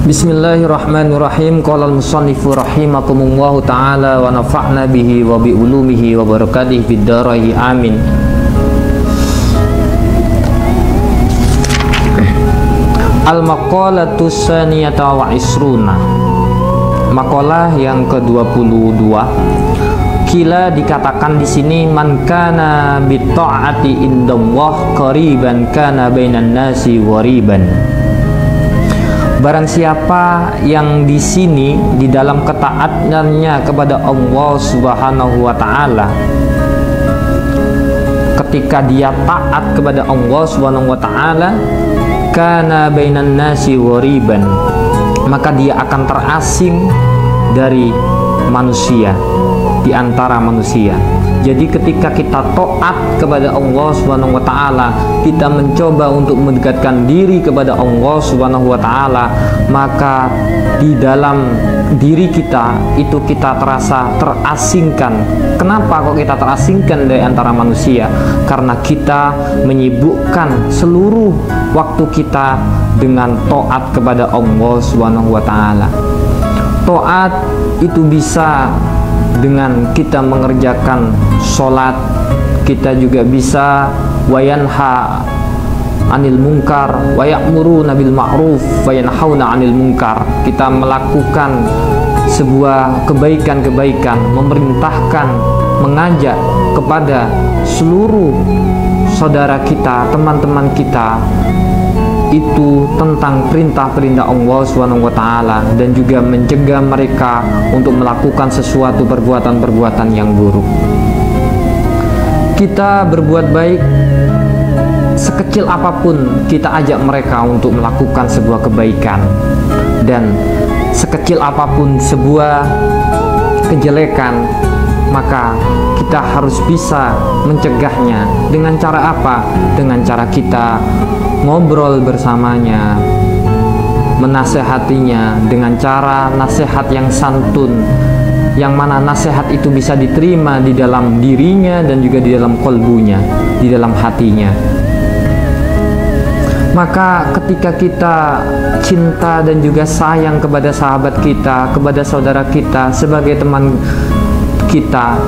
Bismillahirrahmanirrahim. Qala al-musannifu rahimakumullahu ta'ala wa nafa'na bihi wa bi ulumihi wa barakatihi fid dharain amin. Al-maqalatu tsaniyata wa isruna. Makalah yang ke-22. Kila dikatakan di sini man kana bi ta'ati indallah qariban kana bainan nasi ghariban. Barang siapa yang di sini di dalam ketaatannya kepada Allah Subhanahu wa taala, ketika dia taat kepada Allah Subhanahu wa taala, kana bainan nasi ghariban, maka dia akan terasing dari manusia, di antara manusia. Jadi ketika kita taat kepada Allah Subhanahu wa taala, kita mencoba untuk mendekatkan diri kepada Allah Subhanahu wa taala, maka di dalam diri kita itu kita terasa terasingkan. Kenapa kok kita terasingkan dari antara manusia? Karena kita menyibukkan seluruh waktu kita dengan taat kepada Allah Subhanahu wa taala. Taat itu bisa dengan kita mengerjakan sholat, kita juga bisa wayanha anil munkar wa ya'muruna bil ma'ruf wa yanhauna 'anil munkar. Kita melakukan sebuah kebaikan-kebaikan, memerintahkan, mengajak kepada seluruh saudara kita, teman-teman kita, itu tentang perintah-perintah Allah Subhanahu wa taala, dan juga mencegah mereka untuk melakukan sesuatu perbuatan-perbuatan yang buruk. Kita berbuat baik sekecil apapun, kita ajak mereka untuk melakukan sebuah kebaikan, dan sekecil apapun sebuah kejelekan, maka kita harus bisa mencegahnya. Dengan cara apa? Dengan cara kita ngobrol bersamanya, menasehatinya dengan cara nasihat yang santun, yang mana nasihat itu bisa diterima di dalam dirinya dan juga di dalam kolbunya, di dalam hatinya. Maka ketika kita cinta dan juga sayang kepada sahabat kita, kepada saudara kita, sebagai teman kita,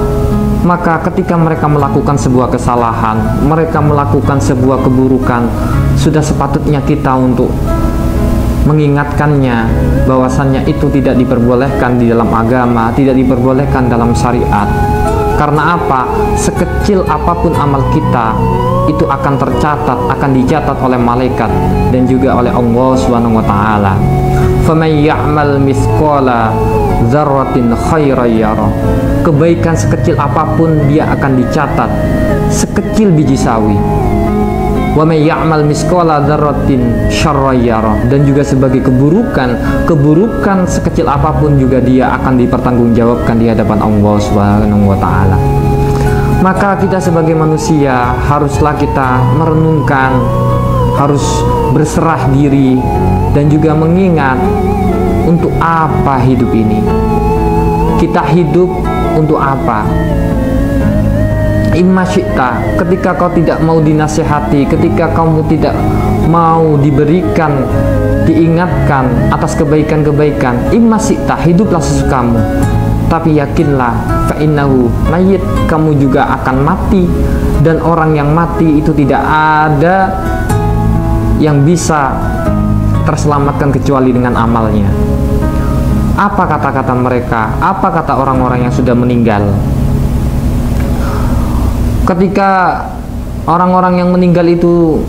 maka ketika mereka melakukan sebuah kesalahan, mereka melakukan sebuah keburukan, sudah sepatutnya kita untuk mengingatkannya bahwasannya itu tidak diperbolehkan di dalam agama, tidak diperbolehkan dalam syariat. Karena apa? Sekecil apapun amal kita itu akan tercatat, akan dicatat oleh malaikat dan juga oleh Allah Subhanahu wa taala. Faman ya'mal mithqala dzarratin khairan yarah. Kebaikan sekecil apapun dia akan dicatat, sekecil biji sawi. Wa may ya'mal mithqala dzarratin syarran yarah. Dan juga sebagai keburukan sekecil apapun juga dia akan dipertanggungjawabkan di hadapan Allah Subhanahu wa taala. Maka kita sebagai manusia haruslah kita merenungkan, harus berserah diri dan juga mengingat untuk apa hidup ini. Kita hidup untuk apa? Imma syi'ta, ketika kau tidak mau dinasihati, ketika kamu tidak mau diberikan, diingatkan atas kebaikan-kebaikan, imma syi'ta, hiduplah sesukamu. Tapi yakinlah, fa'innahu mayyit, kamu juga akan mati. Dan orang yang mati itu tidak ada yang bisa terselamatkan kecuali dengan amalnya. Apa kata-kata mereka? Apa kata orang-orang yang sudah meninggal? Ketika orang-orang yang meninggal itu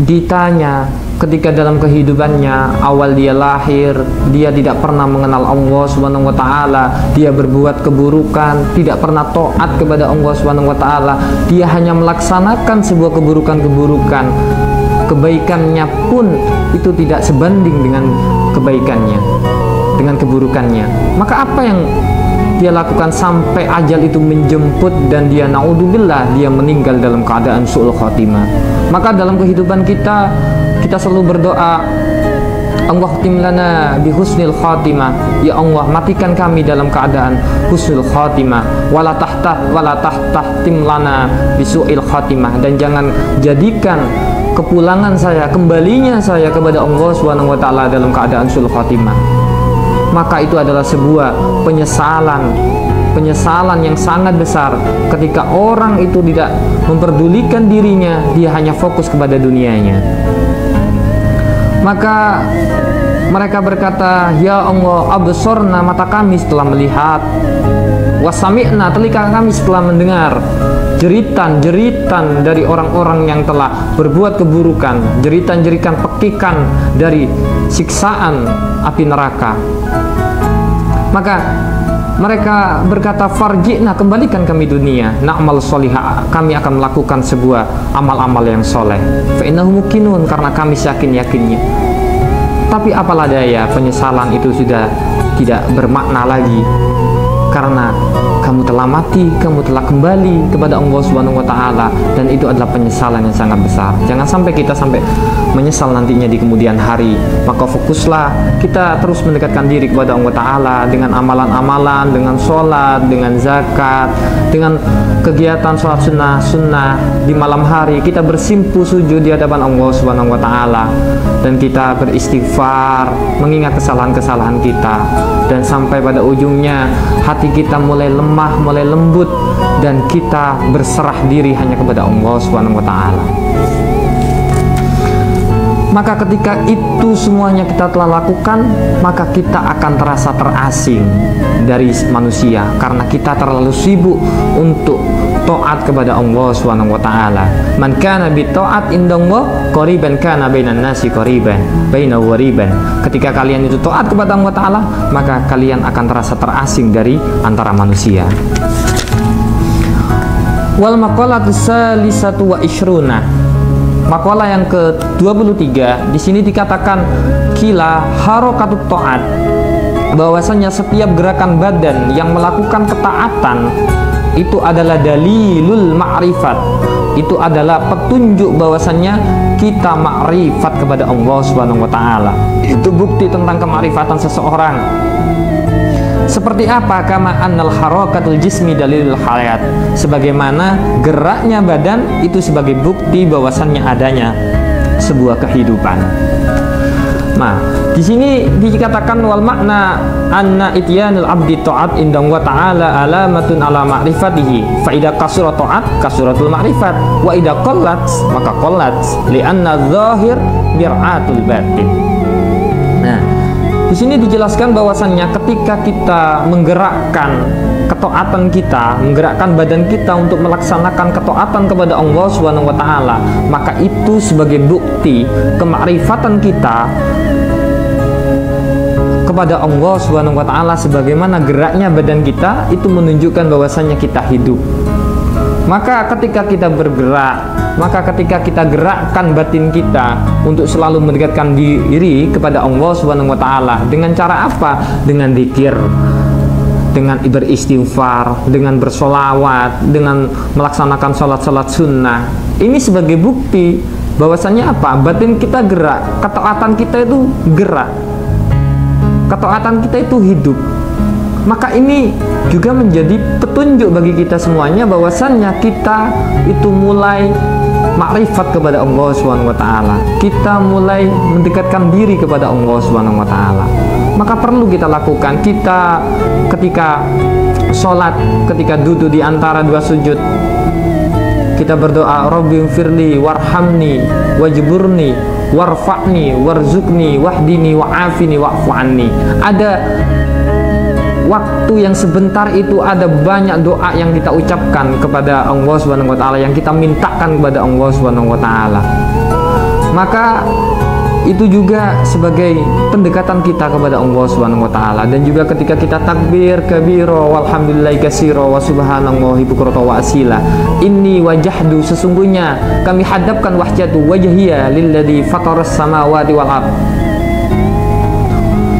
ditanya, ketika dalam kehidupannya awal dia lahir, dia tidak pernah mengenal Allah Subhanahu wa taala, dia berbuat keburukan, tidak pernah taat kepada Allah Subhanahu wa taala, dia hanya melaksanakan sebuah keburukan-keburukan. Kebaikannya pun itu tidak sebanding dengan kebaikannya, dengan keburukannya. Maka apa yang dia lakukan sampai ajal itu menjemput dan dia naudzubillah, dia meninggal dalam keadaan su'ul khotimah. Maka dalam kehidupan kita selalu berdoa, Allah khtim lana bi husnil khotimah, ya Allah matikan kami dalam keadaan husnul khotimah, wala tahtim lana bi su'il khotimah, dan jangan jadikan kepulangan saya, kembalinya saya kepada Allah Subhanahu wa taala dalam keadaan sul khatimah, maka itu adalah sebuah penyesalan yang sangat besar ketika orang itu tidak memperdulikan dirinya, dia hanya fokus kepada dunianya. Maka mereka berkata, ya Allah, absorna, mata kami setelah melihat, wasami'na, telinga kami setelah mendengar jeritan-jeritan dari orang-orang yang telah berbuat keburukan, jeritan-jeritan pekikan dari siksaan api neraka. Maka mereka berkata, farji'na, kembalikan kami dunia, na'mal solihah, kami akan melakukan sebuah amal-amal yang soleh, fa'innahu mukinun, karena kami yakin-yakinnya. Tapi apalah daya, penyesalan itu sudah tidak bermakna lagi, karena kamu telah mati, kamu telah kembali kepada Allah Subhanahu wa taala, dan itu adalah penyesalan yang sangat besar. Jangan sampai kita menyesal nantinya di kemudian hari. Maka fokuslah kita terus mendekatkan diri kepada Allah taala dengan amalan-amalan, dengan sholat, dengan zakat, dengan kegiatan sholat sunnah di malam hari. Kita bersimpu sujud di hadapan Allah Subhanahu wa taala, dan kita beristighfar, mengingat kesalahan-kesalahan kita, dan sampai pada ujungnya hati kita mulai lemah, mulai lembut, dan kita berserah diri hanya kepada Allah Subhanahu wa taala. Maka ketika itu semuanya kita telah lakukan, maka kita akan terasa terasing dari manusia, karena kita terlalu sibuk untuk taat kepada Allah Subhanahu wa taala. Man kana bi taat indallah qariban kana bainan nasi qariban bainahu wa riban. Ketika kalian itu taat kepada Allah taala, maka kalian akan terasa terasing dari antara manusia. Wal maqalatu salisatu wa ishruna. Makalah yang ke-23 di sini dikatakan kila harokatut taat, bahwasanya setiap gerakan badan yang melakukan ketaatan itu adalah dalilul ma'rifat, itu adalah petunjuk bahwasanya kita ma'rifat kepada Allah Subhanahu wa taala. Itu bukti tentang kemarifatan seseorang. Seperti apa? Kama annal harakatul jismi dalilul hayat, sebagaimana geraknya badan itu sebagai bukti bahwasannya adanya sebuah kehidupan. Nah, di sini dikatakan wal makna anna ityanul abdi ta'at inda wa ta'ala alamatun ala ma'rifatihi, fa idza kasura ta'at kasuratul ma'rifat, wa idza qallat maka qallat, li anna dzahir bir'atul batin. Nah, di sini dijelaskan bahwasannya ketika kita menggerakkan ketaatan kita, menggerakkan badan kita untuk melaksanakan ketaatan kepada Allah Subhanahu wa taala, maka itu sebagai bukti kemakrifatan kita kepada Allah Subhanahu wa taala, sebagaimana geraknya badan kita itu menunjukkan bahwasannya kita hidup. Maka ketika kita bergerak, maka ketika kita gerakkan batin kita untuk selalu mendekatkan diri kepada Allah Subhanahu wa taala, dengan cara apa? Dengan zikir, dengan beristighfar, dengan bersolawat, dengan melaksanakan sholat-sholat sunnah. Ini sebagai bukti bahwasannya apa? Batin kita gerak, ketaatan kita itu gerak, ketaatan kita itu hidup. Maka ini juga menjadi petunjuk bagi kita semuanya bahwasannya kita itu mulai makrifat kepada Allah Subhanahu wa taala. Kita mulai mendekatkan diri kepada Allah Subhanahu wa taala. Maka perlu kita lakukan. Kita ketika sholat, ketika duduk di antara dua sujud, kita berdoa, Rabbighfirli warhamni wajburni warfa'ni warzuqni wahdini wa'afini wa'fu anni. Ada waktu yang sebentar itu ada banyak doa yang kita ucapkan kepada Allah Subhanahu wa taala, yang kita mintakan kepada Allah Subhanahu wa taala. Maka itu juga sebagai pendekatan kita kepada Allah Subhanahu wa taala. Dan juga ketika kita takbir kabiro walhamdulillahi katsiro wa subhanallahi bukrata wa asila, inni wajahdu, sesungguhnya kami hadapkan wajhatu wajhiya lilladzi fataras samawati wal ard,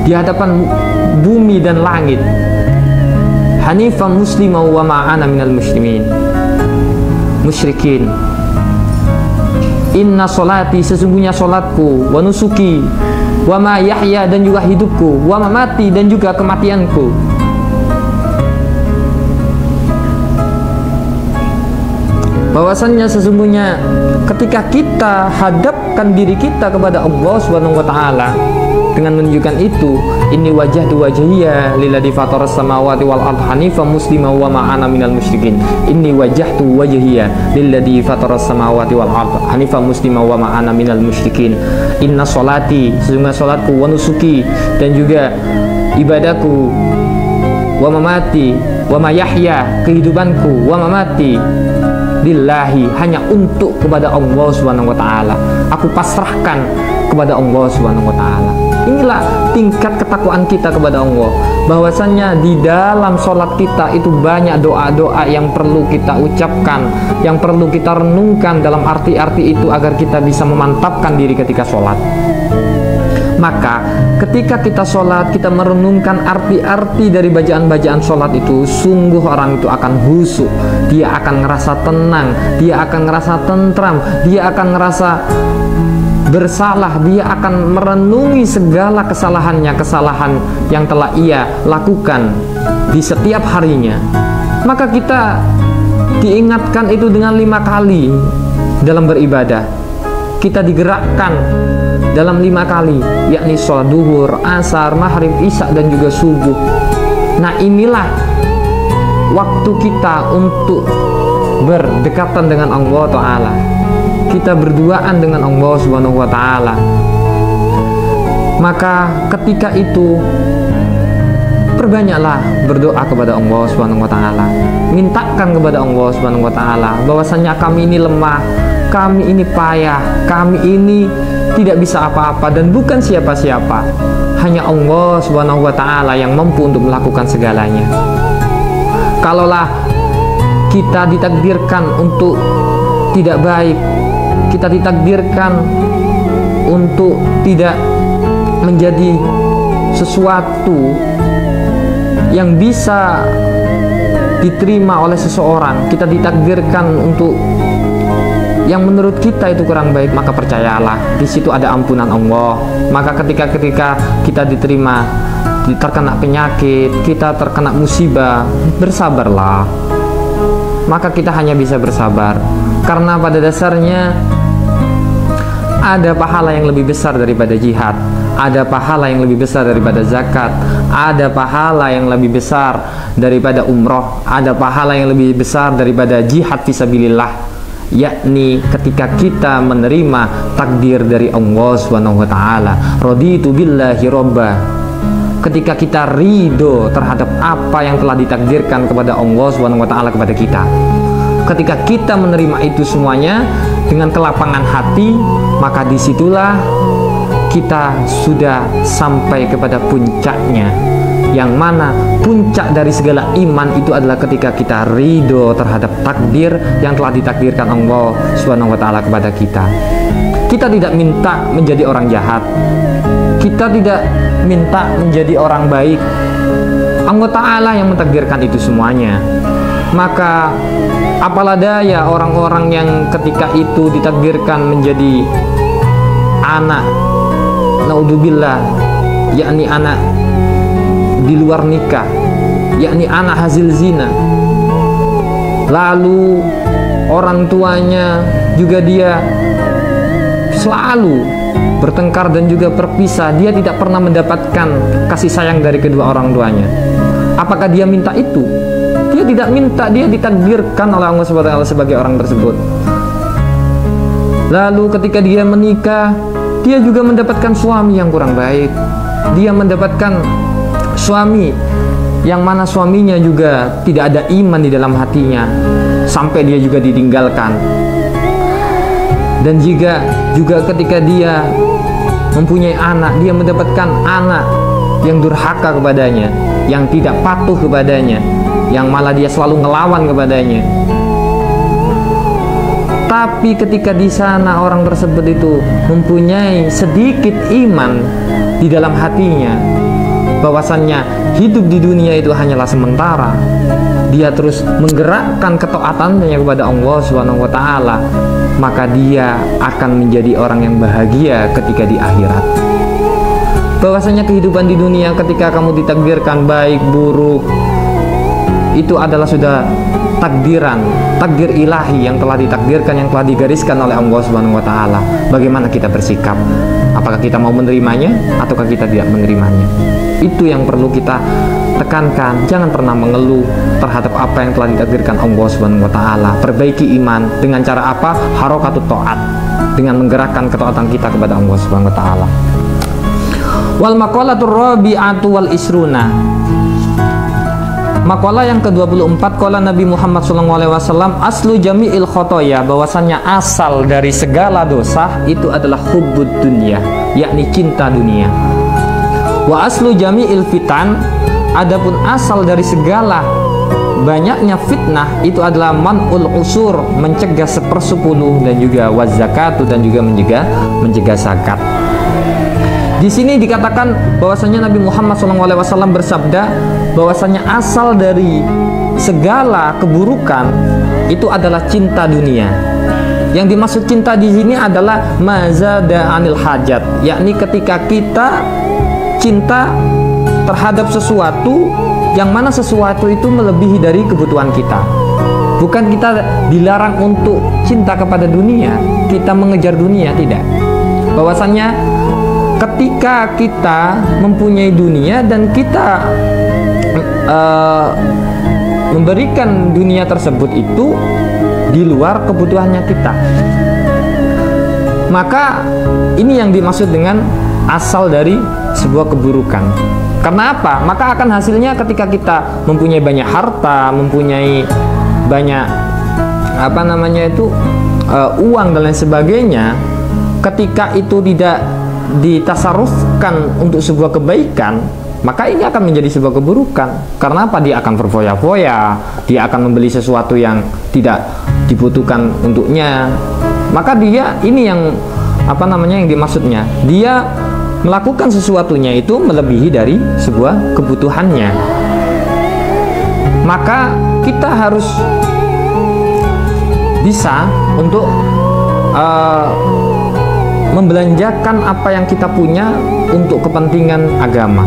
di hadapan bumi dan langit, hanifan muslimah wa ma'ana minal muslimin musyrikin. Inna solati, sesungguhnya solatku, wa nusuki, wa ma yahya, dan juga hidupku, wa mamati, dan juga kematianku, bahwasannya sesungguhnya ketika kita hadapkan diri kita kepada Allah Subhanahu wa taala dengan menunjukkan itu, inni wajjahtu wajhiya lilladzi fataras samawati wal ardh hanifan musliman wa ma ana minal musyrikin. Inni wajjahtu wajhiya lilladzi fataras samawati wal ardh hanifan musliman wa ma ana minal musyrikin. Inna sholati, sesungguhnya salatku, wa nusuki, dan juga ibadahku, wa mamati, wa mayahya, kehidupanku, wa mamati, lillahi, hanya untuk kepada Allah Subhanahu wa taala. Aku pasrahkan kepada Allah Subhanahu wa taala. Inilah tingkat ketakwaan kita kepada Allah, bahwasannya di dalam sholat kita itu banyak doa-doa yang perlu kita ucapkan, yang perlu kita renungkan dalam arti-arti itu agar kita bisa memantapkan diri ketika sholat. Maka ketika kita sholat, kita merenungkan arti-arti dari bacaan-bacaan sholat itu, sungguh orang itu akan khusyuk, dia akan ngerasa tenang, dia akan ngerasa tentram, dia akan ngerasa bersalah, dia akan merenungi segala kesalahannya, kesalahan yang telah ia lakukan di setiap harinya. Maka kita diingatkan itu dengan 5 kali dalam beribadah. Kita digerakkan dalam 5 kali, yakni sholat duhur, asar, maghrib, isya, dan juga subuh. Nah, inilah waktu kita untuk berdekatan dengan Allah Ta'ala. Kita berduaan dengan Allah Subhanahu wa taala. Maka ketika itu perbanyaklah berdoa kepada Allah Subhanahu wa taala. Mintakan kepada Allah Subhanahu wa taala bahwasanya kami ini lemah, kami ini payah, kami ini tidak bisa apa-apa dan bukan siapa-siapa. Hanya Allah Subhanahu wa taala yang mampu untuk melakukan segalanya. Kalaulah kita ditakdirkan untuk tidak baik, kita ditakdirkan untuk tidak menjadi sesuatu yang bisa diterima oleh seseorang, kita ditakdirkan untuk yang menurut kita itu kurang baik, maka percayalah di situ ada ampunan Allah. Maka ketika kita diterima, terkena penyakit, kita terkena musibah, bersabarlah. Maka kita hanya bisa bersabar, karena pada dasarnya ada pahala yang lebih besar daripada jihad, ada pahala yang lebih besar daripada zakat, ada pahala yang lebih besar daripada umroh, ada pahala yang lebih besar daripada jihad fisabilillah, yakni ketika kita menerima takdir dari Allah Subhanahu wa taala. Raditu billahi robba. Ketika kita ridho terhadap apa yang telah ditakdirkan kepada Allah Subhanahu wa taala kepada kita. Ketika kita menerima itu semuanya dengan kelapangan hati, maka disitulah kita sudah sampai kepada puncaknya, yang mana puncak dari segala iman itu adalah ketika kita ridho terhadap takdir yang telah ditakdirkan Allah Subhanahu wa taala kepada kita. Kita tidak minta menjadi orang jahat, kita tidak minta menjadi orang baik. Allah Ta'ala yang mentakdirkan itu semuanya. Maka apalah daya orang-orang yang ketika itu ditakdirkan menjadi anak, naudzubillah, yakni anak di luar nikah, yakni anak hasil zina. Lalu orang tuanya juga dia selalu bertengkar dan juga berpisah, dia tidak pernah mendapatkan kasih sayang dari kedua orang tuanya. Apakah dia minta itu? Dia tidak minta, dia ditakdirkan oleh Allah SWT sebagai orang tersebut. Lalu ketika dia menikah, dia juga mendapatkan suami yang kurang baik, dia mendapatkan suami yang mana suaminya juga tidak ada iman di dalam hatinya, sampai dia juga ditinggalkan. Dan juga ketika dia mempunyai anak, dia mendapatkan anak yang durhaka kepadanya, yang tidak patuh kepadanya, yang malah dia selalu ngelawan kepadanya. Tapi ketika di sana orang tersebut itu mempunyai sedikit iman di dalam hatinya, bahwasannya hidup di dunia itu hanyalah sementara, dia terus menggerakkan ketaatannya kepada Allah Subhanahu wa taala, maka dia akan menjadi orang yang bahagia ketika di akhirat. Bahwasanya kehidupan di dunia ketika kamu ditakdirkan baik buruk, itu adalah sudah takdir ilahi yang telah ditakdirkan, yang telah digariskan oleh Allah Subhanahu wa taala. Bagaimana kita bersikap? Apakah kita mau menerimanya ataukah kita tidak menerimanya? Itu yang perlu kita tekankan. Jangan pernah mengeluh terhadap apa yang telah ditakdirkan Allah Subhanahu wa taala. Perbaiki iman dengan cara apa? Harokatut taat, dengan menggerakkan ketaatan kita kepada Allah Subhanahu wa taala. Wal maqalatur rabi'atu wal isruna. Makalah yang ke-24, qala Nabi Muhammad SAW, aslu jami'il khotoya, bahwasannya asal dari segala dosa itu adalah hubbud dunya, yakni cinta dunia. Wa aslu jami'il fitan, adapun asal dari segala banyaknya fitnah itu adalah man'ul usur, mencegah 1/10, dan juga wazakatu, dan juga mencegah zakat. Di sini dikatakan bahwasanya Nabi Muhammad SAW bersabda bahwasanya asal dari segala keburukan itu adalah cinta dunia. Yang dimaksud cinta di sini adalah mazada anil hajat, yakni ketika kita cinta terhadap sesuatu yang mana sesuatu itu melebihi dari kebutuhan kita. Bukan kita dilarang untuk cinta kepada dunia, kita mengejar dunia, tidak. Bahwasannya ketika kita mempunyai dunia dan kita memberikan dunia tersebut itu di luar kebutuhannya kita, maka ini yang dimaksud dengan asal dari sebuah keburukan. Karena apa? Maka akan hasilnya ketika kita mempunyai banyak harta, mempunyai banyak uang dan lain sebagainya, ketika itu tidak ditasarufkan untuk sebuah kebaikan, maka ini akan menjadi sebuah keburukan. Karena apa? Dia akan berfoya-foya, dia akan membeli sesuatu yang tidak dibutuhkan untuknya. Maka dia ini yang yang dimaksudnya, dia melakukan sesuatunya itu melebihi dari sebuah kebutuhannya. Maka kita harus bisa untuk membelanjakan apa yang kita punya untuk kepentingan agama.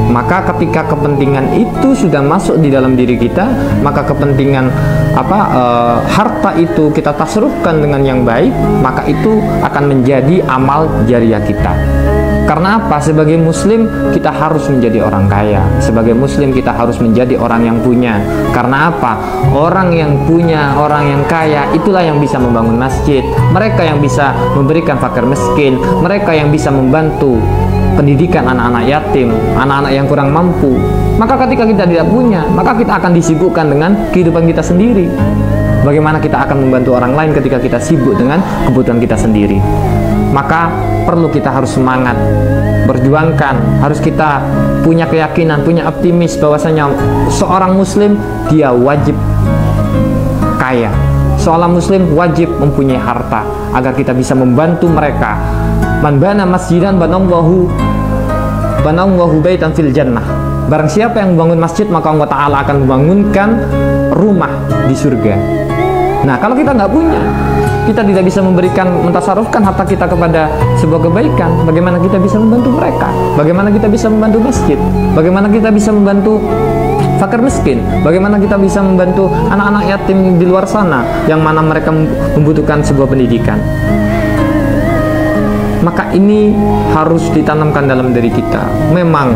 Maka ketika kepentingan itu sudah masuk di dalam diri kita, maka kepentingan harta itu kita tasarufkan dengan yang baik, maka itu akan menjadi amal jariah kita. Karena apa? Sebagai muslim kita harus menjadi orang kaya. Sebagai muslim kita harus menjadi orang yang punya. Karena apa? Orang yang punya, orang yang kaya, itulah yang bisa membangun masjid. Mereka yang bisa memberikan fakir miskin. Mereka yang bisa membantu pendidikan anak-anak yatim, anak-anak yang kurang mampu. Maka ketika kita tidak punya, maka kita akan disibukkan dengan kehidupan kita sendiri. Bagaimana kita akan membantu orang lain ketika kita sibuk dengan kebutuhan kita sendiri? Maka perlu kita harus semangat berjuangkan, harus kita punya keyakinan, punya optimis bahwasanya seorang muslim dia wajib kaya, seorang muslim wajib mempunyai harta agar kita bisa membantu mereka. Man bana masjidan banallahu baitan fil jannah. Barang siapa yang membangun masjid, maka Allah Ta'ala akan membangunkan rumah di surga. Nah, kalau kita nggak punya, kita tidak bisa memberikan, mentasarufkan harta kita kepada sebuah kebaikan, bagaimana kita bisa membantu mereka? Bagaimana kita bisa membantu masjid? Bagaimana kita bisa membantu fakir miskin? Bagaimana kita bisa membantu anak-anak yatim di luar sana yang mana mereka membutuhkan sebuah pendidikan? Maka ini harus ditanamkan dalam diri kita. Memang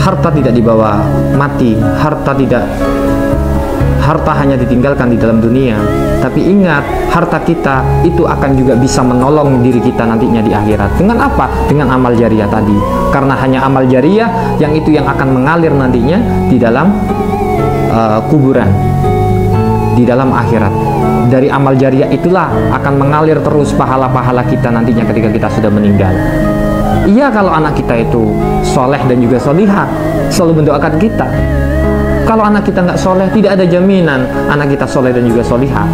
harta tidak dibawa mati, harta hanya ditinggalkan di dalam dunia. Tapi ingat, harta kita itu akan juga bisa menolong diri kita nantinya di akhirat. Dengan apa? Dengan amal jariah tadi. Karena hanya amal jariah yang itu yang akan mengalir nantinya di dalam kuburan, di dalam akhirat. Dari amal jariah itulah akan mengalir terus pahala-pahala kita nantinya ketika kita sudah meninggal. Iya, kalau anak kita itu soleh dan juga solihah, selalu mendoakan kita. Kalau anak kita nggak soleh, tidak ada jaminan anak kita soleh dan juga solihah.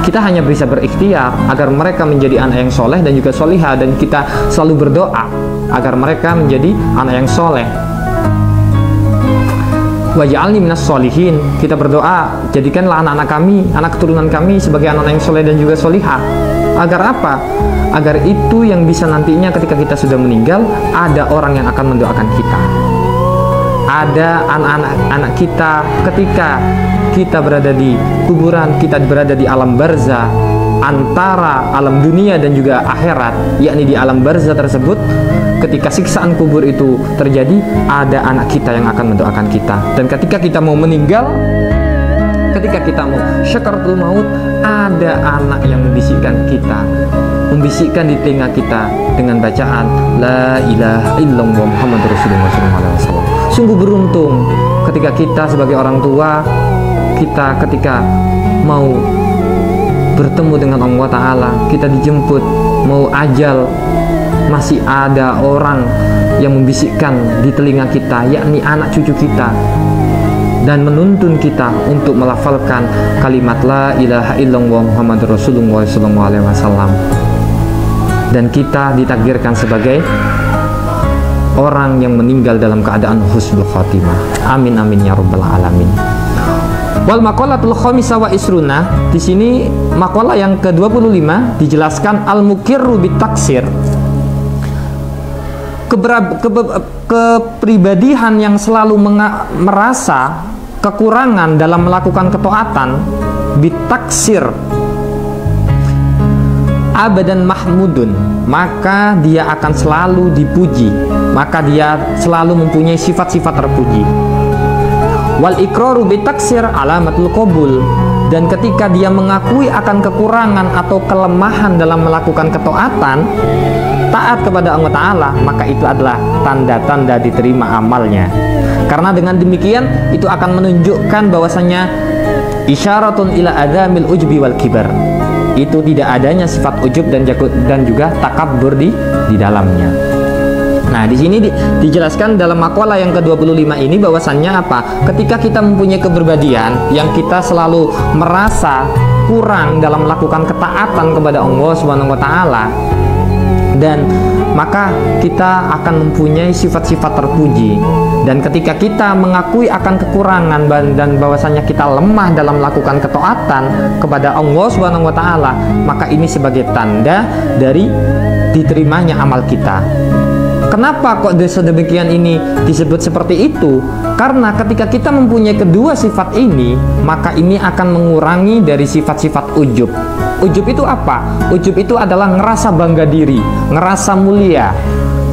Kita hanya bisa berikhtiar agar mereka menjadi anak yang soleh dan juga solihah, dan kita selalu berdoa agar mereka menjadi anak yang soleh. Waj'alni minas solihin. Kita berdoa, jadikanlah anak-anak kami, anak keturunan kami sebagai anak yang soleh dan juga solihah. Agar apa? Agar itu yang bisa nantinya ketika kita sudah meninggal, ada orang yang akan mendoakan kita. ada anak-anak kita ketika kita berada di kuburan, kita berada di alam barzah antara alam dunia dan juga akhirat, yakni di alam barzah tersebut. Ketika siksaan kubur itu terjadi, ada anak kita yang akan mendoakan kita. Dan ketika kita mau meninggal, ketika kita mau syakaratul maut, ada anak yang membisikkan kita, membisikkan di telinga kita dengan bacaan la ilaha illallah Muhammadur Rasulullah SAW. Sungguh beruntung ketika kita sebagai orang tua, kita ketika mau bertemu dengan Allah Ta'ala, kita dijemput mau ajal, masih ada orang yang membisikkan di telinga kita, yakni anak cucu kita, dan menuntun kita untuk melafalkan kalimat la ilaha illallah Muhammadur Rasulullah SAW. Dan kita ditakdirkan sebagai orang yang meninggal dalam keadaan husnul khotimah. Amin amin ya rabbal alamin. Wal maqalatul khamisah wa isruna, di sini maqalah yang ke-25 dijelaskan al-muqirru bitaksir. Kepribadian yang selalu merasa kekurangan dalam melakukan ketaatan, bitaksir abadan mahmudun, maka dia akan selalu dipuji, maka dia selalu mempunyai sifat-sifat terpuji. Wal iqraru bitaksir alamatul qabul, dan ketika dia mengakui akan kekurangan atau kelemahan dalam melakukan ketaatan, taat kepada Allah Ta'ala, maka itu adalah tanda-tanda diterima amalnya. Karena dengan demikian itu akan menunjukkan bahwasanya isyaratun ila adamil ujbi wal kibar, itu tidak adanya sifat ujub dan juga takabbur di dalamnya. Nah, di sini dijelaskan dalam maqalah yang ke-25 ini bahwasannya apa? Ketika kita mempunyai kepribadian yang kita selalu merasa kurang dalam melakukan ketaatan kepada Allah Subhanahu wa taala, dan maka kita akan mempunyai sifat-sifat terpuji. Dan ketika kita mengakui akan kekurangan dan bahwasanya kita lemah dalam melakukan ketaatan kepada Allah Subhanahu wa taala, maka ini sebagai tanda dari diterimanya amal kita. Kenapa kok sedemikian ini disebut seperti itu? Karena ketika kita mempunyai kedua sifat ini, maka ini akan mengurangi dari sifat-sifat ujub. Ujub itu apa? Ujub itu adalah ngerasa bangga diri, ngerasa mulia,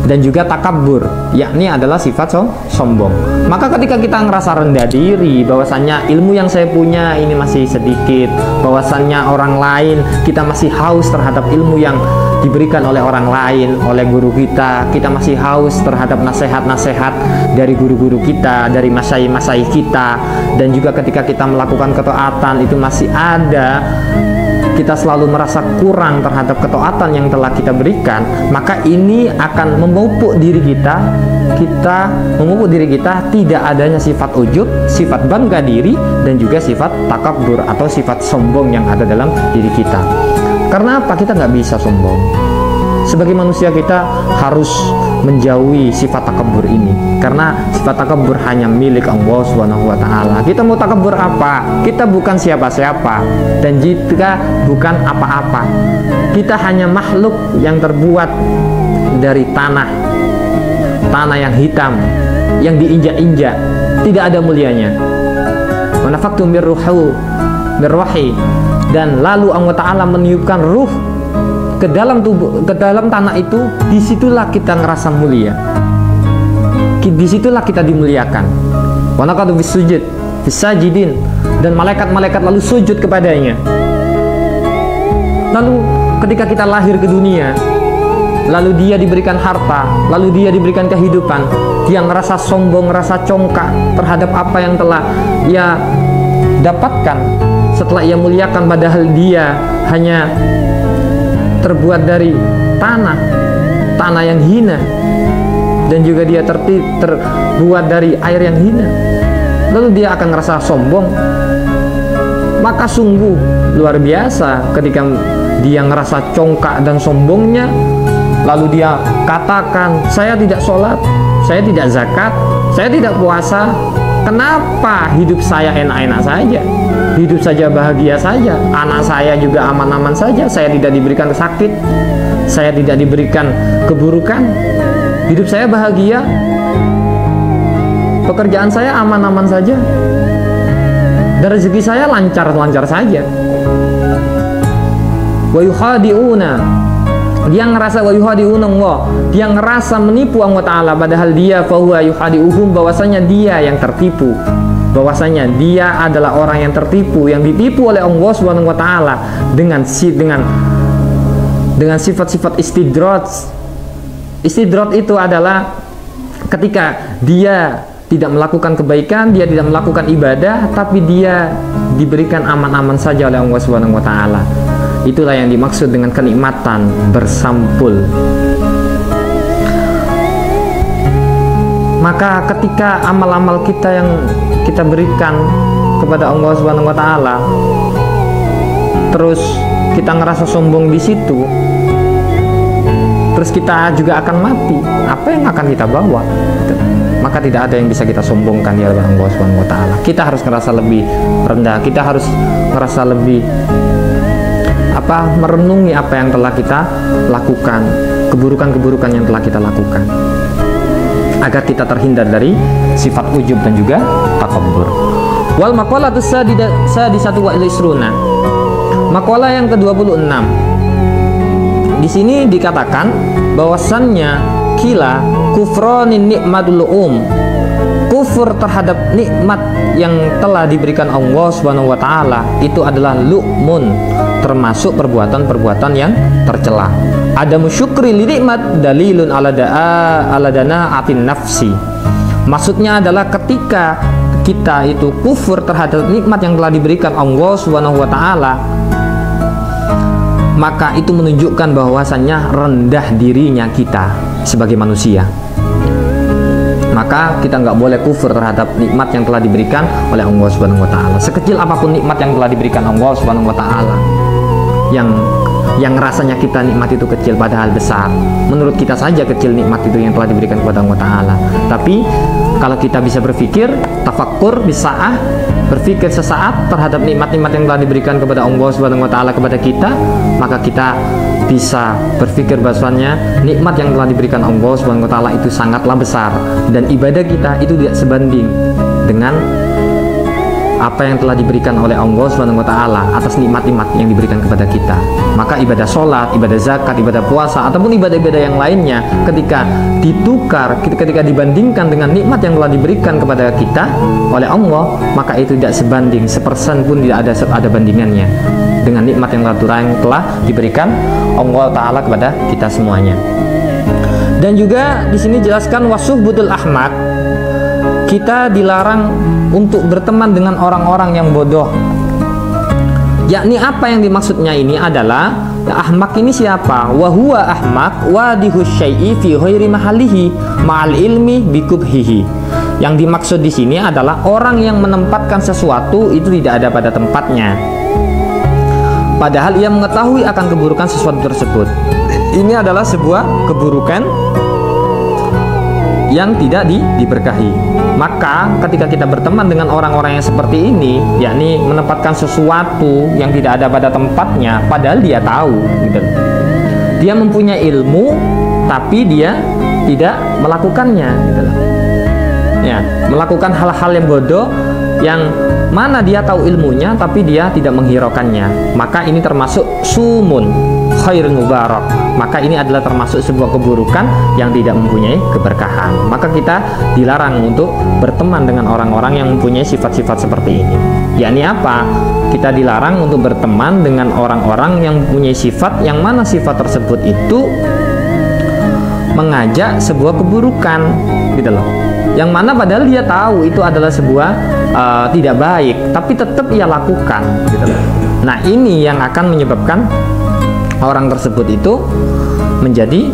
dan juga takabur, yakni adalah sifat sombong. Maka ketika kita ngerasa rendah diri, bahwasannya ilmu yang saya punya ini masih sedikit, bahwasannya orang lain, kita masih haus terhadap ilmu yang diberikan oleh orang lain, oleh guru kita masih haus terhadap nasihat-nasihat dari guru-guru kita, dari masyayikh kita, dan juga ketika kita melakukan ketaatan itu masih ada, kita selalu merasa kurang terhadap ketaatan yang telah kita berikan, maka ini akan memupuk diri kita tidak adanya sifat ujub, sifat bangga diri, dan juga sifat takabur atau sifat sombong yang ada dalam diri kita. Karena apa? Kita nggak bisa sombong. Sebagai manusia kita harus menjauhi sifat takabur ini, karena sifat takabur hanya milik Allah Subhanahu wa taala. Kita mau takabur apa? Kita bukan siapa-siapa, dan jika bukan apa-apa. Kita hanya makhluk yang terbuat dari tanah yang hitam, yang diinjak-injak, tidak ada mulianya. Wa nafaktum birruhi, dan lalu Allah Ta'ala meniupkan ruh ke dalam tubuh, ke dalam tanah itu. Disitulah kita ngerasa mulia, disitulah kita dimuliakan. Wa naqadu bisujud bisajidin, dan malaikat-malaikat lalu sujud kepadanya. Lalu ketika kita lahir ke dunia, lalu dia diberikan harta, lalu dia diberikan kehidupan, dia ngerasa sombong, ngerasa congkak terhadap apa yang telah ia dapatkan setelah ia muliakan, padahal dia hanya terbuat dari tanah yang hina, dan juga dia terbuat dari air yang hina. Lalu dia akan ngerasa sombong. Maka sungguh luar biasa ketika dia ngerasa congkak dan sombongnya, lalu dia katakan, saya tidak sholat, saya tidak zakat, saya tidak puasa. Kenapa hidup saya enak-enak saja, hidup saja bahagia saja, anak saya juga aman-aman saja, saya tidak diberikan sakit, saya tidak diberikan keburukan, hidup saya bahagia. pekerjaan saya aman-aman saja, dan rezeki saya lancar-lancar saja. Wa yukhadi'una, dia ngerasa wa yukhadi'una Allah, dia ngerasa menipu Allah Ta'ala, padahal dia fahuwa yukhadi'uhum, bahwasanya dia yang tertipu, bahwasanya dia adalah orang yang tertipu, yang ditipu oleh Allah Subhanahu wa Ta'ala dengan sifat-sifat istidrat. Istidrat itu adalah ketika dia tidak melakukan kebaikan, dia tidak melakukan ibadah, tapi dia diberikan aman-aman saja oleh Allah Subhanahu wa Ta'ala. Itulah yang dimaksud dengan kenikmatan bersampul. Maka ketika amal-amal kita yang kita berikan kepada Allah Subhanahu wa Ta'ala, terus kita ngerasa sombong di situ, terus kita juga akan mati, apa yang akan kita bawa? Maka tidak ada yang bisa kita sombongkan di hadapan Allah Subhanahu wa Ta'ala. Kita harus ngerasa lebih rendah, kita harus ngerasa lebih merenungi apa yang telah kita lakukan, keburukan-keburukan yang telah kita lakukan, agar kita terhindar dari sifat ujub dan juga takabbur. Wal maqalatu sadisatu wa isruna, maqalah yang ke-26. Di sini dikatakan bahwasannya kila kufranin nikmatul kufur terhadap nikmat yang telah diberikan Allah Subhanahu wa Ta'ala itu adalah lu'mun, termasuk perbuatan-perbuatan yang tercela. Ada musyukri li nikmat dalilun ala dana'atin nafsi. Maksudnya adalah ketika kita itu kufur terhadap nikmat yang telah diberikan Allah Subhanahu wa Ta'ala, maka itu menunjukkan bahwasannya rendah dirinya kita sebagai manusia. Maka kita nggak boleh kufur terhadap nikmat yang telah diberikan oleh Allah Subhanahu wa Ta'ala. Sekecil apapun nikmat yang telah diberikan Allah Subhanahu wa Ta'ala, yang rasanya kita nikmat itu kecil padahal besar. Menurut kita saja kecil nikmat itu yang telah diberikan kepada Allah Ta'ala. Tapi kalau kita bisa berpikir, tafakkur, bisa'ah, berpikir sesaat terhadap nikmat-nikmat yang telah diberikan kepada Allah Subhanahu wa Ta'ala kepada kita, maka kita bisa berpikir bahwasanya nikmat yang telah diberikan Allah Subhanahu wa Ta'ala itu sangatlah besar, dan ibadah kita itu tidak sebanding dengan apa yang telah diberikan oleh Allah Subhanahu wa Ta'ala atas nikmat-nikmat yang diberikan kepada kita. Maka ibadah sholat, ibadah zakat, ibadah puasa, ataupun ibadah-ibadah yang lainnya, ketika ditukar, ketika dibandingkan dengan nikmat yang telah diberikan kepada kita oleh Allah, maka itu tidak sebanding, sepersen pun tidak ada bandingannya dengan nikmat yang telah diberikan Allah Ta'ala kepada kita semuanya. Dan juga di sini jelaskan wasuhbutul ahmak, kita dilarang untuk berteman dengan orang-orang yang bodoh. Yakni apa yang dimaksudnya ini adalah ahmak ini siapa? Wa huwa ahmak wadihu syai'i fi ghairi mahalihi ma'al ilmi bikubhihi. Yang dimaksud di sini adalah orang yang menempatkan sesuatu itu tidak ada pada tempatnya, padahal ia mengetahui akan keburukan sesuatu tersebut. Ini adalah sebuah keburukan yang tidak diberkahi. Maka ketika kita berteman dengan orang-orang yang seperti ini, yakni menempatkan sesuatu yang tidak ada pada tempatnya, padahal dia tahu, gitu. Dia mempunyai ilmu, tapi dia tidak melakukannya, gitu. Ya, melakukan hal-hal yang bodoh, yang mana dia tahu ilmunya, tapi dia tidak menghiraukannya. Maka ini termasuk sumun khairun mubarak. Maka ini adalah termasuk sebuah keburukan yang tidak mempunyai keberkahan. Maka kita dilarang untuk berteman dengan orang-orang yang mempunyai sifat-sifat seperti ini. Yakni apa? Kita dilarang untuk berteman dengan orang-orang yang mempunyai sifat yang mana sifat tersebut itu mengajak sebuah keburukan, gitu loh. Yang mana padahal dia tahu itu adalah sebuah tidak baik, tapi tetap ia lakukan, gitu loh. Nah, ini yang akan menyebabkan orang tersebut itu menjadi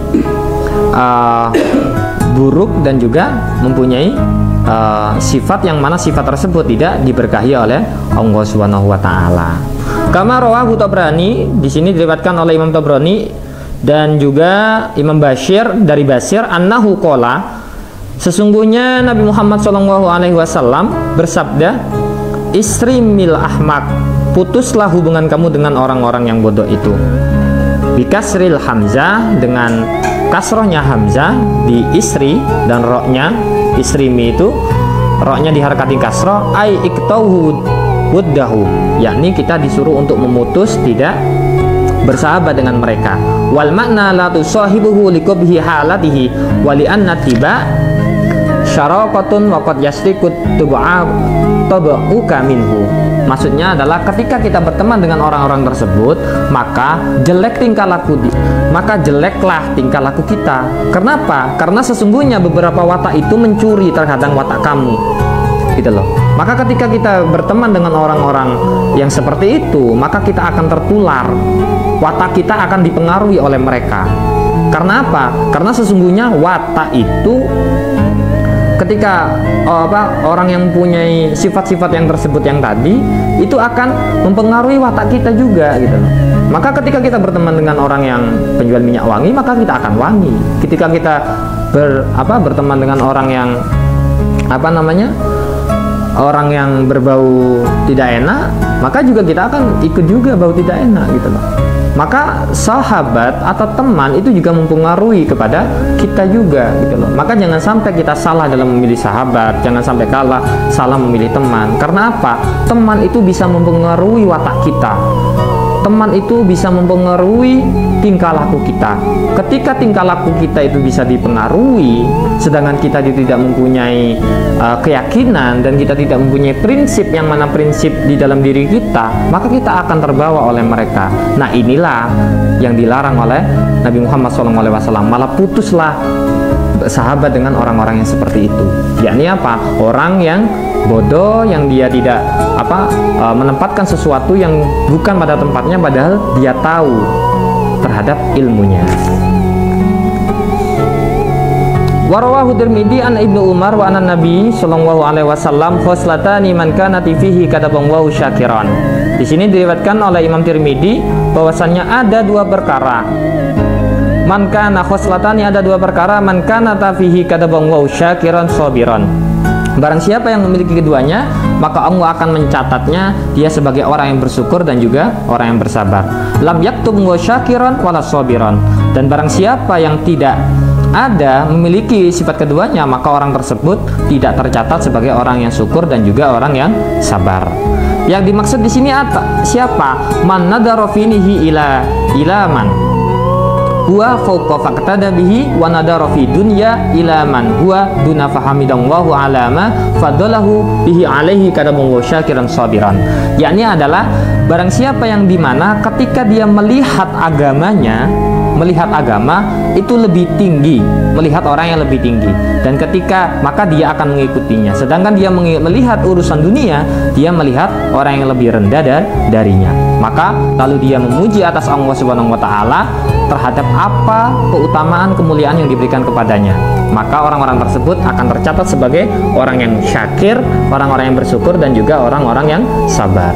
buruk dan juga mempunyai sifat yang mana sifat tersebut tidak diberkahi oleh Allah Subhanahu wa Ta'ala. Kama rawahu Tabrani, di sini diriwayatkan oleh Imam Tabrani dan juga Imam Bashir dari Basir annahu qala, sesungguhnya Nabi Muhammad SAW bersabda, isrimil ahmak, putuslah hubungan kamu dengan orang-orang yang bodoh itu. Bikasril hamzah, dengan kasrohnya hamzah di isri, dan roknya isrimi itu Roknya diharakati kasroh, ai iktauhu wuddahu, yakni kita disuruh untuk memutus, tidak bersahabat dengan mereka. Wal makna la tusahibuhu liqabhi halatihi wa li anna tiba syaraqatun wa qad yasriqut tabu'uka minhu. Maksudnya adalah ketika kita berteman dengan orang-orang tersebut, maka jeleklah tingkah laku kita. Kenapa? Karena sesungguhnya beberapa watak itu mencuri terkadang watak kamu, gitu loh. Maka ketika kita berteman dengan orang-orang yang seperti itu, maka kita akan tertular, watak kita akan dipengaruhi oleh mereka. Karena apa? Karena sesungguhnya watak itu ketika orang yang mempunyai sifat-sifat yang tersebut yang tadi itu akan mempengaruhi watak kita juga, gitu loh. Maka ketika kita berteman dengan orang yang penjual minyak wangi, maka kita akan wangi. Ketika kita berteman dengan orang yang orang yang berbau tidak enak, maka juga kita akan ikut juga bau tidak enak, gitu loh. Maka sahabat atau teman itu juga mempengaruhi kepada kita juga, gitu loh. Maka jangan sampai kita salah dalam memilih sahabat, jangan sampai salah memilih teman. Karena apa? Teman itu bisa mempengaruhi watak kita. Teman itu bisa mempengaruhi tingkah laku kita. Ketika tingkah laku kita itu bisa dipengaruhi, sedangkan kita tidak mempunyai keyakinan dan kita tidak mempunyai prinsip, yang mana prinsip di dalam diri kita, maka kita akan terbawa oleh mereka. Nah, inilah yang dilarang oleh Nabi Muhammad SAW. Malah putuslah sahabat dengan orang-orang yang seperti itu. Yakni apa? Orang yang bodoh, yang dia tidak menempatkan sesuatu yang bukan pada tempatnya, padahal dia tahu terhadap ilmunya. Warawahu Tirmidzi an Ibnu Umar wa anan Nabi sallallahu alaihi wasallam khoslatani man kana fihi kataballahu syakiran. Di sini diriwayatkan oleh Imam Tirmidzi bahwasannya ada dua perkara. Man kana khoslatani, ada dua perkara, man kana fihi kataballahu syakiran sabiran. Barang siapa yang memiliki keduanya, maka Allah akan mencatatnya dia sebagai orang yang bersyukur dan juga orang yang bersabar. Lam yaktub wa syakiran wala sabiran. Dan barang siapa yang tidak ada memiliki sifat keduanya, maka orang tersebut tidak tercatat sebagai orang yang syukur dan juga orang yang sabar. Yang dimaksud di sini apa? Siapa? Man nadara finihi ila man huwa fawqa faqtada bihi wa nadara fi dunya ila man huwa duna fahamidallahu alama fadalahu bihi alaihi kadamu syakiran sabiran. Yakni adalah barang siapa yang dimana ketika dia melihat agamanya, melihat agama itu lebih tinggi, melihat orang yang lebih tinggi, dan ketika maka dia akan mengikutinya. Sedangkan dia melihat urusan dunia, dia melihat orang yang lebih rendah darinya. Maka lalu dia memuji atas Allah Subhanahu wa taala terhadap apa keutamaan kemuliaan yang diberikan kepadanya. Maka orang-orang tersebut akan tercatat sebagai orang yang syakir, orang-orang yang bersyukur dan juga orang-orang yang sabar.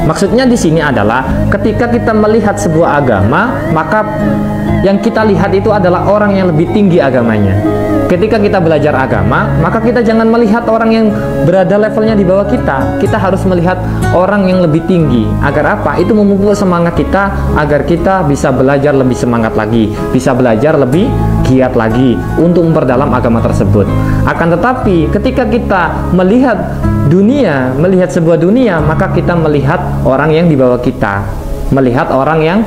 Maksudnya di sini adalah ketika kita melihat sebuah agama, maka yang kita lihat itu adalah orang yang lebih tinggi agamanya. Ketika kita belajar agama, maka kita jangan melihat orang yang berada levelnya di bawah kita. Kita harus melihat orang yang lebih tinggi. Agar apa? Itu memupuk semangat kita agar kita bisa belajar lebih semangat lagi, bisa belajar lebih giat lagi untuk memperdalam agama tersebut. Akan tetapi ketika kita melihat dunia, melihat sebuah dunia, maka kita melihat orang yang di bawah kita, melihat orang yang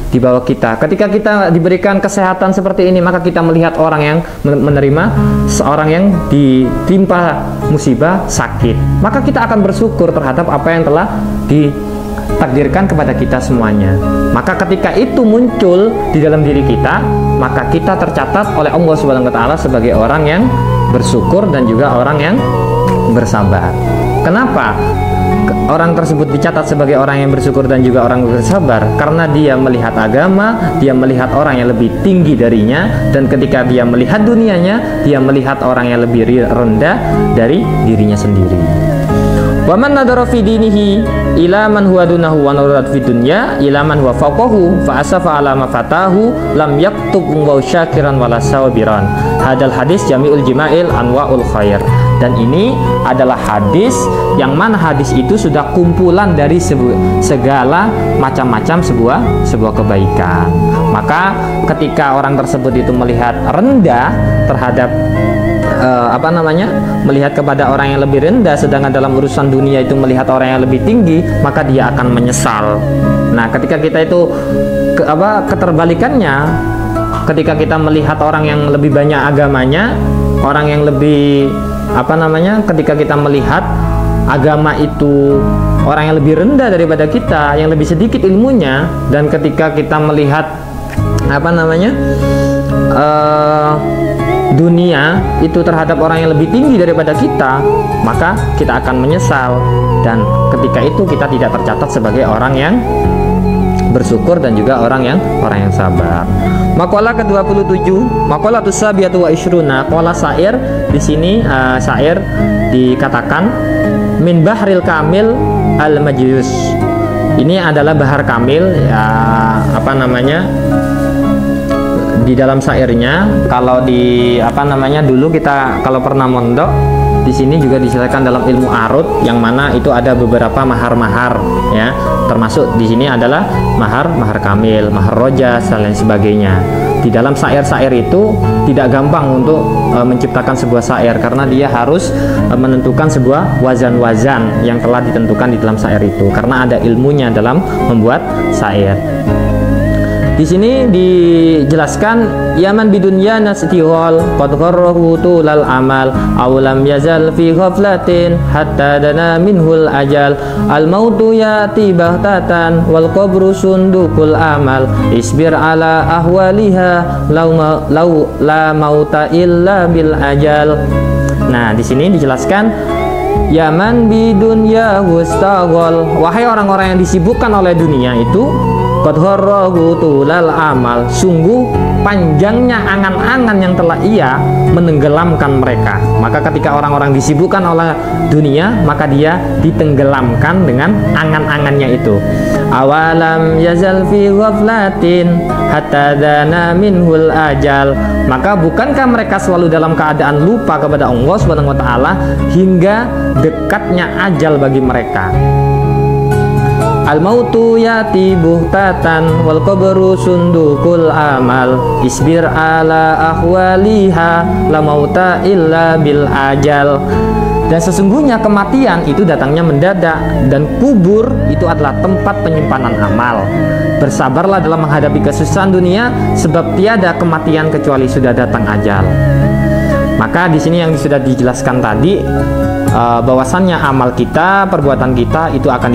di bawah kita. Ketika kita diberikan kesehatan seperti ini, maka kita melihat orang yang menerima seorang yang ditimpa musibah sakit, maka kita akan bersyukur terhadap apa yang telah ditakdirkan kepada kita semuanya. Maka ketika itu muncul di dalam diri kita, maka kita tercatat oleh Allah Subhanahu wa taala sebagai orang yang bersyukur dan juga orang yang bersabar. Kenapa orang tersebut dicatat sebagai orang yang bersyukur dan juga orang yang bersabar? Karena dia melihat agama, dia melihat orang yang lebih tinggi darinya, dan ketika dia melihat dunianya, dia melihat orang yang lebih rendah dari dirinya sendiri. Wa man nadara fi dinihi ila man huwa dunahu wa nadara fi dunya ila man huwa fawqahu fa asafa ala ma fatahu lam yaktub wa syakiran wala sabiran. Hadal hadis Jami'ul Jima'il Anwa'ul Khair. Dan ini adalah hadis yang mana hadis itu sudah kumpulan dari segala macam-macam sebuah kebaikan. Maka ketika orang tersebut itu melihat rendah terhadap melihat kepada orang yang lebih rendah, sedangkan dalam urusan dunia itu melihat orang yang lebih tinggi, maka dia akan menyesal. Nah, ketika kita itu keterbalikannya, ketika kita melihat orang yang lebih banyak agamanya, orang yang lebih ketika kita melihat agama itu orang yang lebih rendah daripada kita, yang lebih sedikit ilmunya, dan ketika kita melihat dunia itu terhadap orang yang lebih tinggi daripada kita, maka kita akan menyesal, dan ketika itu kita tidak tercatat sebagai orang yang bersyukur dan juga orang yang sabar. Maqalah ke-27, maqalah tusabiatu wa ishruna, qala syair. Di sini syair dikatakan min bahril kamil al majyus. Ini adalah bahar kamil, di dalam syairnya. Kalau di dulu kita kalau pernah mondok, di sini juga dijelaskan dalam ilmu arud, yang mana itu ada beberapa mahar-mahar, ya. Termasuk di sini adalah mahar kamil, mahar rojas dan lain sebagainya. Di dalam syair-syair itu tidak gampang untuk menciptakan sebuah syair, karena dia harus menentukan sebuah wazan-wazan yang telah ditentukan di dalam syair itu, karena ada ilmunya dalam membuat syair. Di sini dijelaskan yaman bidunya nasitihol qad gharrahu tulal amal aw lam yazal fi ghaflatin hatta dana minhul ajal al mautu yati bahtatan wal qabru sundukul amal isbir ala ahwaliha law la mauta illa bil ajal. Nah, di sini dijelaskan yaman bidunya wastaghol, wahai orang-orang yang disibukkan oleh dunia itu, qad gharrahu tulal amal, sungguh panjangnya angan-angan yang telah ia menenggelamkan mereka. Maka ketika orang-orang disibukkan oleh dunia, maka dia ditenggelamkan dengan angan-angannya itu. Awalam yazal fi ghaflatin hatta dana minhul ajal, maka bukankah mereka selalu dalam keadaan lupa kepada Allah Subhanahu wa taala hingga dekatnya ajal bagi mereka. Al mautu yati buhtatan wal qabru sundukul amal isbir ala ahwaliha la mauta illa bil ajal. Dan sesungguhnya kematian itu datangnya mendadak, dan kubur itu adalah tempat penyimpanan amal. Bersabarlah dalam menghadapi kesusahan dunia, sebab tiada kematian kecuali sudah datang ajal. Maka di sini yang sudah dijelaskan tadi, bahwasannya amal kita, perbuatan kita itu akan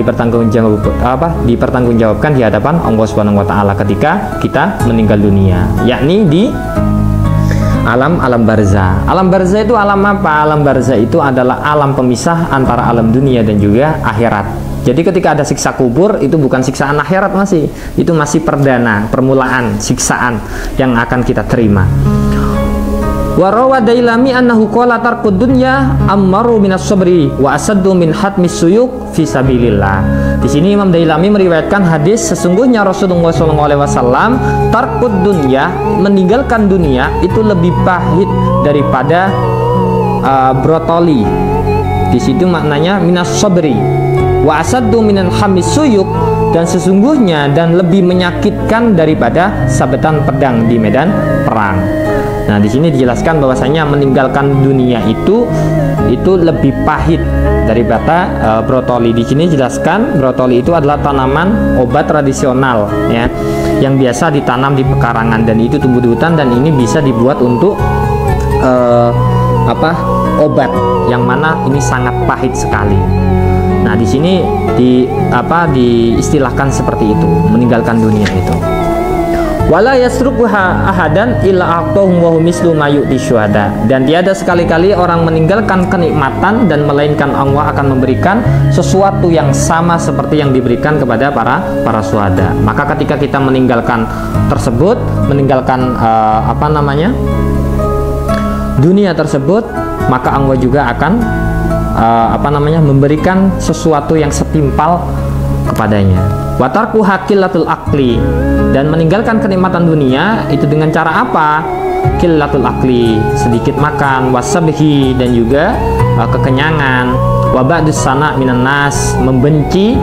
dipertanggungjawabkan di hadapan Allah Subhanahu wa taala ketika kita meninggal dunia, yakni di alam barzah. Alam barzah itu alam apa? Alam barzah itu adalah alam pemisah antara alam dunia dan juga akhirat. Jadi ketika ada siksa kubur, itu bukan siksaan akhirat, itu masih perdana, permulaan siksaan yang akan kita terima. Wa rawa Dailami annahu qala tarkud dunya ammaru minas sabri wa asaddu min hatmis suyuk fi sabilillah. Di sini Imam Dailami meriwayatkan hadis, sesungguhnya Rasulullah SAW tarkud dunya, meninggalkan dunia itu lebih pahit daripada brotoli. Di situ maknanya minas sabri wa asaddu minan hamis suyuk, dan sesungguhnya dan lebih menyakitkan daripada sabetan pedang di medan perang. Nah, di sini dijelaskan bahwasanya meninggalkan dunia itu lebih pahit daripada brotoli. Di sini dijelaskan brotoli itu adalah tanaman obat tradisional, ya, yang biasa ditanam di pekarangan, dan itu tumbuh di hutan, dan ini bisa dibuat untuk obat, yang mana ini sangat pahit sekali. Nah, di sini diistilahkan seperti itu, meninggalkan dunia itu. Wala yasruquha ahadan illa aqtahum wa hum mislu ma yu'ti syuhada, dan tiada sekali-kali orang meninggalkan kenikmatan dan melainkan Allah akan memberikan sesuatu yang sama seperti yang diberikan kepada para syuhada. Maka ketika kita meninggalkan tersebut, meninggalkan dunia tersebut, maka Allah juga akan memberikan sesuatu yang setimpal kepadanya. Watarku hakilatul akli, dan meninggalkan kenikmatan dunia itu dengan cara apa? Kilatul akli, sedikit makan, wasabhi, dan juga kekenyangan, wabadus sana minan nas, membenci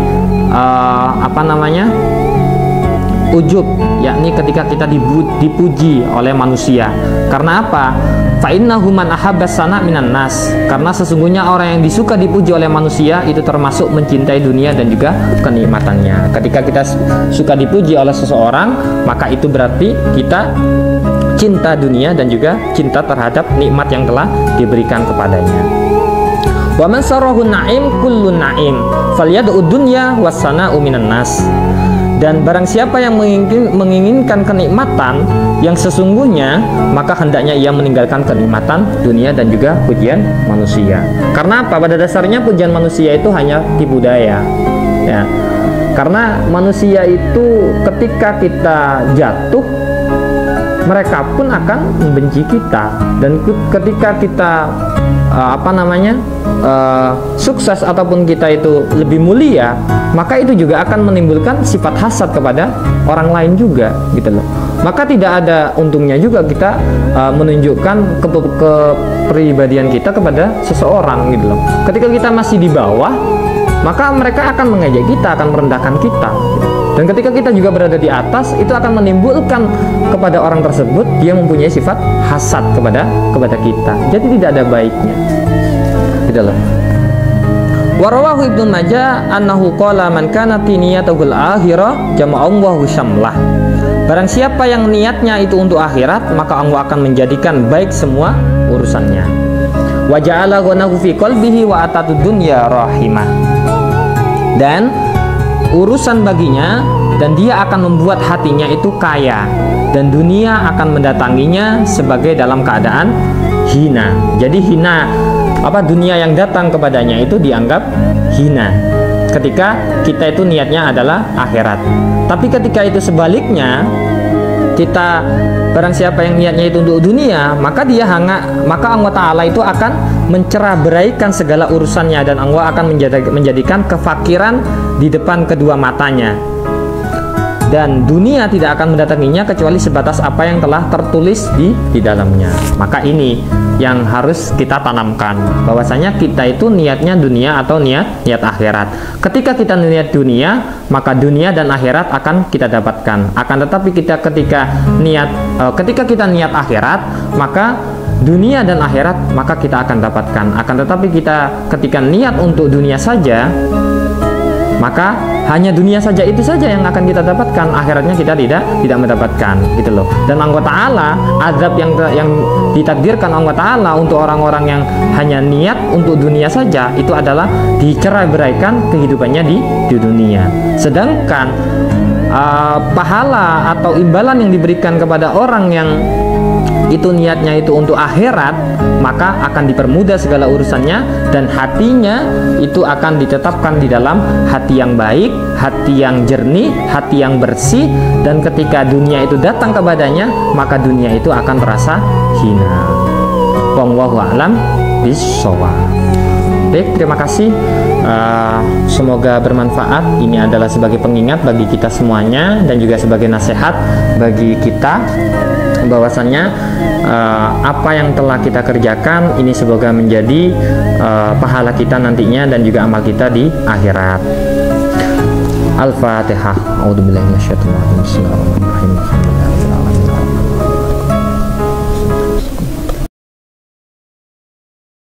ujub, yakni ketika kita dipuji oleh manusia. Karena apa? Fa innahu man ahabbas sana minan nas. Karena sesungguhnya orang yang disuka dipuji oleh manusia itu termasuk mencintai dunia dan juga kenikmatannya. Ketika kita suka dipuji oleh seseorang, maka itu berarti kita cinta dunia dan juga cinta terhadap nikmat yang telah diberikan kepadanya. Wa man sarahu na'im kullu na'im falyad'u dunya was-sana'u minan nas. Dan barang siapa yang menginginkan kenikmatan yang sesungguhnya, maka hendaknya ia meninggalkan kenikmatan dunia dan juga pujian manusia. Karena apa? Pada dasarnya pujian manusia itu hanya tipu daya, ya. Karena manusia itu ketika kita jatuh, mereka pun akan membenci kita. Dan ketika kita sukses ataupun kita itu lebih mulia, maka itu juga akan menimbulkan sifat hasad kepada orang lain juga, gitu loh. Maka tidak ada untungnya juga kita menunjukkan kepribadian kita kepada seseorang, gitu loh. Ketika kita masih di bawah, maka mereka akan mengejek kita, akan merendahkan kita, gitu. Dan ketika kita juga berada di atas, itu akan menimbulkan kepada orang tersebut dia mempunyai sifat hasad kepada kita. Jadi tidak ada baiknya, gitu loh. Warawahu Ibnu Majah annahu qala man kana niyatuhul akhirah jama'allahu syamlah. Barang siapa yang niatnya itu untuk akhirat, maka Allah akan menjadikan baik semua urusannya. Wa ja'ala ghanahu fi qalbihi wa atatu dunya rahimah. Dan urusan baginya, dan dia akan membuat hatinya itu kaya, dan dunia akan mendatanginya sebagai dalam keadaan hina. Jadi hina, dunia yang datang kepadanya itu dianggap hina ketika kita itu niatnya adalah akhirat. Tapi ketika itu sebaliknya, kita barang siapa yang niatnya itu untuk dunia, maka Allah Ta'ala itu akan mencerahberaikan segala urusannya, dan Allah akan menjadikan kefakiran di depan kedua matanya, dan dunia tidak akan mendatanginya kecuali sebatas apa yang telah tertulis di dalamnya. Maka ini yang harus kita tanamkan, bahwasanya kita itu niatnya dunia atau niat akhirat. Ketika kita niat dunia, maka dunia dan akhirat akan kita dapatkan. Akan tetapi ketika kita niat akhirat, maka dunia dan akhirat maka kita akan dapatkan. Akan tetapi kita ketika niat untuk dunia saja, maka hanya dunia saja itu saja yang akan kita dapatkan, akhiratnya kita tidak mendapatkan, gitu loh. Dan Allah Ta'ala, azab yang ditakdirkan Allah Ta'ala untuk orang-orang yang hanya niat untuk dunia saja, itu adalah diceraiberaikan kehidupannya di dunia. Sedangkan pahala atau imbalan yang diberikan kepada orang yang itu niatnya itu untuk akhirat, maka akan dipermudah segala urusannya, dan hatinya itu akan ditetapkan di dalam hati yang baik, hati yang jernih, hati yang bersih. Dan ketika dunia itu datang kepadanya, maka dunia itu akan terasa hina. Wallahu a'lam bishawab. Baik, terima kasih. Semoga bermanfaat. Ini adalah sebagai pengingat bagi kita semuanya, dan juga sebagai nasihat bagi kita, bahwasannya apa yang telah kita kerjakan ini semoga menjadi pahala kita nantinya, dan juga amal kita di akhirat. Al-Fatihah. A'udzubillahi minasyaitonir rajim. Bismillahirrahmanirrahim.